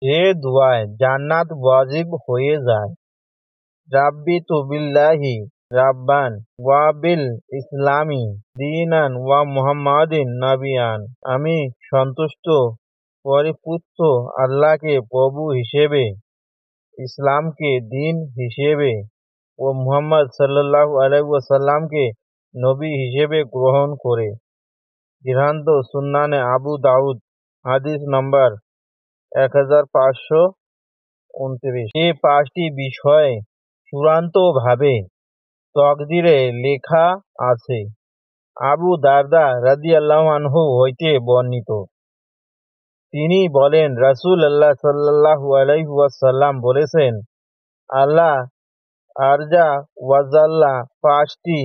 যে দুয়ায় জান্নাত ওয়াজিব হয়ে যায়। রাব্বিতু বিল্লাহি রাব্বান ওয়া বিল ইসলামি দীনান ওয়া মুহাম্মাদিন নাবিয়ান। আমি সন্তুষ্ট পরিপুষ্ট আল্লাহকে প্রভু হিসেবে, ইসলামকে দিন হিসেবে ও মুহাম্মদ সাল্লাল্লাহু আলাইহি ওয়াসাল্লামকে নবী হিসেবে গ্রহণ করে। গৃহান্ত সুন্নানে আবু দাউদ হাদিস নম্বর 1529। এই পাঁচটি বিষয় চূড়ান্তভাবে তকদিরে লেখা আছে। আবু দারদা রাদিয়াল্লাহু আনহু হইতে বর্ণিত, তিনি বলেন, রাসূলুল্লাহ সাল্লাল্লাহু আলাইহি ওয়াসাল্লাম বলেছেন, আল্লাহ আরজা ওয়াজাল্লা পাঁচটি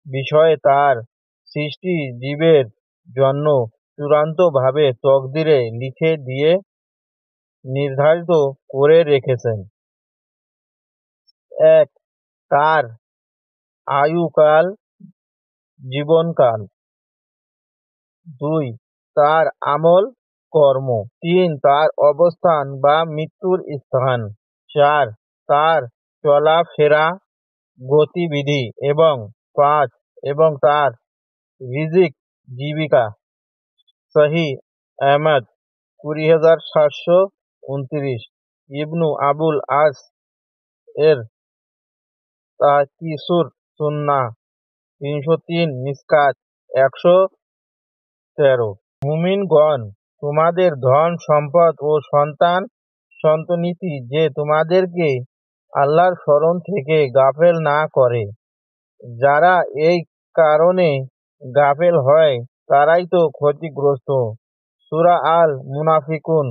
বিষয়ে তার সৃষ্টি জীবের জন্য চূড়ান্তভাবে তকদিরে লিখে দিয়ে নির্ধারিত করে রেখেছেন। ১. তার আয়ুকাল, জীবনকাল। ২. তার আমল কর্ম। ৩. তার অবস্থান বা মৃত্যুর স্থান। ৪. তার চলাফেরা গতিবিধি এবং ৫. এবং তার রিজিক জীবিকা। সহিহ আহমদ ২০৭২৯। ইবনু আবুল আস এর তাহকিসুর সুন্নাহ ৩০৩, মিসকাত ১১৩। মুমিনগণ, তোমাদের ধন সম্পদ ও সন্তান সন্ততি যে তোমাদেরকে আল্লাহর স্মরণ থেকে গাফেল না করে। যারা এই কারণে গাফেল হয় তারাই তো ক্ষতিগ্রস্ত। সূরা আল মুনাফিকুন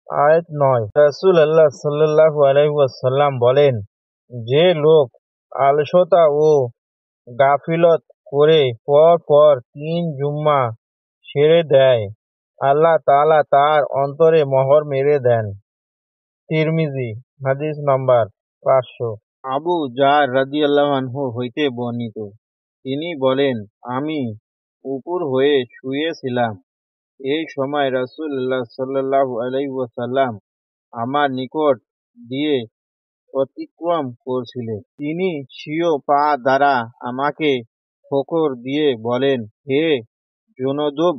আয়াত ৯। রাসূলুল্লাহ সাল্লাল্লাহু আলাইহি ওয়াসাল্লাম বলেন, যে লোক অলসতা ও গাফিলত করে পর পর ৩ জুমা ছেড়ে দেয়, আল্লাহ তাআলা তার অন্তরে মোহর মেরে দেন। তিরমিজি হাদিস নম্বর ৫০০। আবু যার রাদিয়াল্লাহু আনহু হইতে বর্ণিত, তিনি বলেন, আমি উপুর হয়ে শুয়েছিলাম। এই সময় রাসূলুল্লাহ সাল্লাল্লাহু আলাইহি ওয়াসাল্লাম আমার নিকট দিয়ে অতিক্রম করছিলেন। তিনি স্বীয় পা দ্বারা আমাকে ঠোকর দিয়ে বলেন, হে জুনদুব।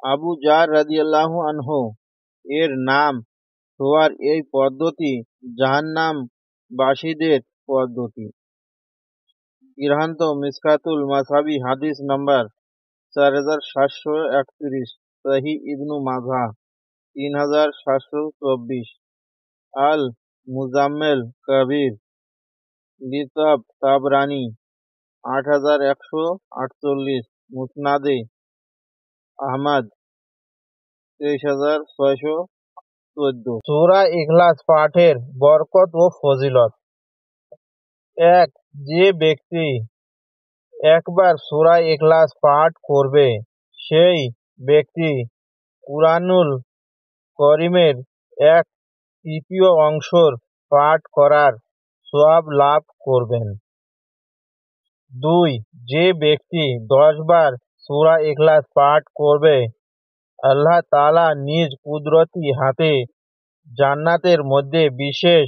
আবু যার রাদিয়াল্লাহু আনহু এর নাম হওয়ার এই পদ্ধতি জাহান্নামবাসীদের পদ্ধতি। গৃহান্ত মিসকাতুল মাসাবি হাদিস নম্বর 4731। সহিহ ইবনু মাজাহ 3724। আল মুজাম্মেল কবির লিতাব তাবরানী 8148। মুসনাদে আহমদ 23614। সূরা ইখলাস পাঠের বরকত ও ফজিলত। ১. যে ব্যক্তি একবার সূরা ইখলাস পাঠ করবে, সেই ব্যক্তি কুরআনুল কারীমের ১/৩ অংশর পাঠ করার সওয়াব লাভ করবেন। ২. যে ব্যক্তি ১০ বার সূরা ইখলাস পাঠ করবে, আল্লাহ তাআলা নিজ কুদরতি হাতে জান্নাতের মধ্যে বিশেষ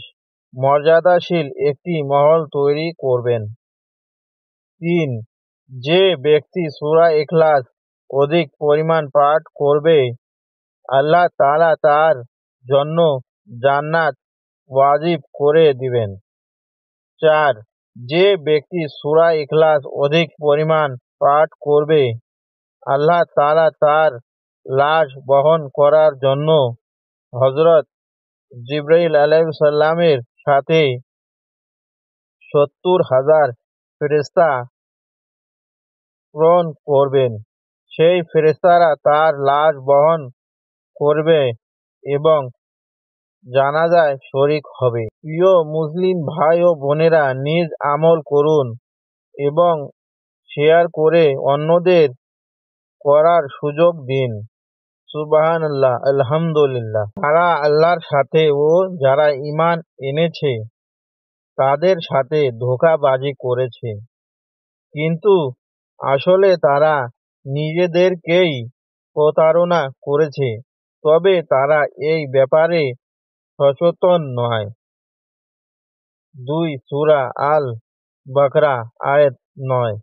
মর্যাদাশীল একটি মহল তৈরি করবেন। ৩. যে ব্যক্তি সূরা ইখলাস অধিক পরিমাণ পাঠ করবে, আল্লাহ তাআলা তার জন্য জান্নাত ওয়াজিব করে দিবেন। ৪. যে ব্যক্তি সূরা ইখলাস অধিক পরিমাণ পাঠ করবে, আল্লাহ তাআলা তার লাশ বহন করার জন্য হযরত জিবরাইল আলাইহিস সালামের সাথে ৭০,০০০ ফেরেশতা প্রেরণ করবেন। সেই ফেরেশতারা তার লাশ বহন করবে এবং জানাজায় শরীক হবে। প্রিয় মুসলিম ভাই ও বোনেরা, নিজ আমল করুন এবং শেয়ার করে অন্যদের করার সুযোগ দিন। সুবহানাল্লাহ, আলহামদুলিল্লাহ। যারা আল্লাহর সাথে ও যারা ঈমান এনেছে তাদের সাথে ধোঁকাবাজি করেছে, কিন্তু আসলে তারা নিজেদেরকেই প্রতারণা করেছে। তবে তারা এই ব্যাপারে সচেতন নয়। 2 সূরা আল বাকরা আয়াত 9।